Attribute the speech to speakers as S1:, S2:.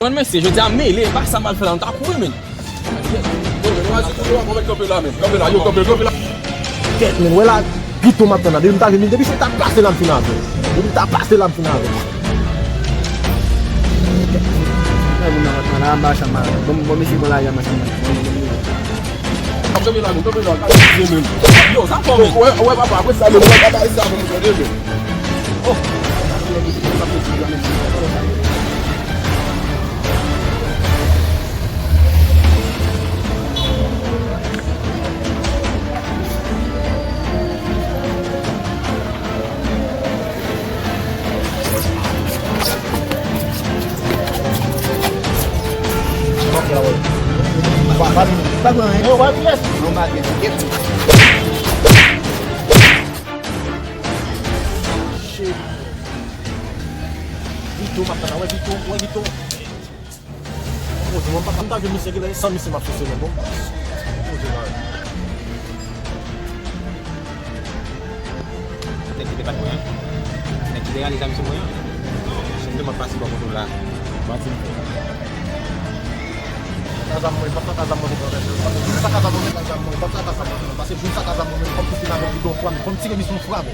S1: Mwen men se, je di a mele, bak sa mal fè la, an ta kou men.
S2: Ket men, wè la, gito maten la, debi se ta plase lan final. Debi ta plase lan final.
S3: Manamba sama, bomisi bola ya masama.
S1: Yo, sa pou men.
S2: Wè papa, wè sa men, wè papa, wè sa men.
S3: Bagus eh.
S2: Yo, wè yes.
S3: Lomba sikit.
S2: Shit. Gito maten la, wè gito. Oh, di mwen pa kanta gen misye gila, san misye map sose men bon. Oh, di la.
S1: Nek ki debat mwen. Nek ki realize misi mwen. Sende mwen pasi bako do la.
S2: Batin. Kazan mwen, bata kazan mwen ito ren. Bata kazan mwen, bata kazan mwen. Base bin sa kazan mwen, kom si la men ki don flam, kom si gen misyon flam.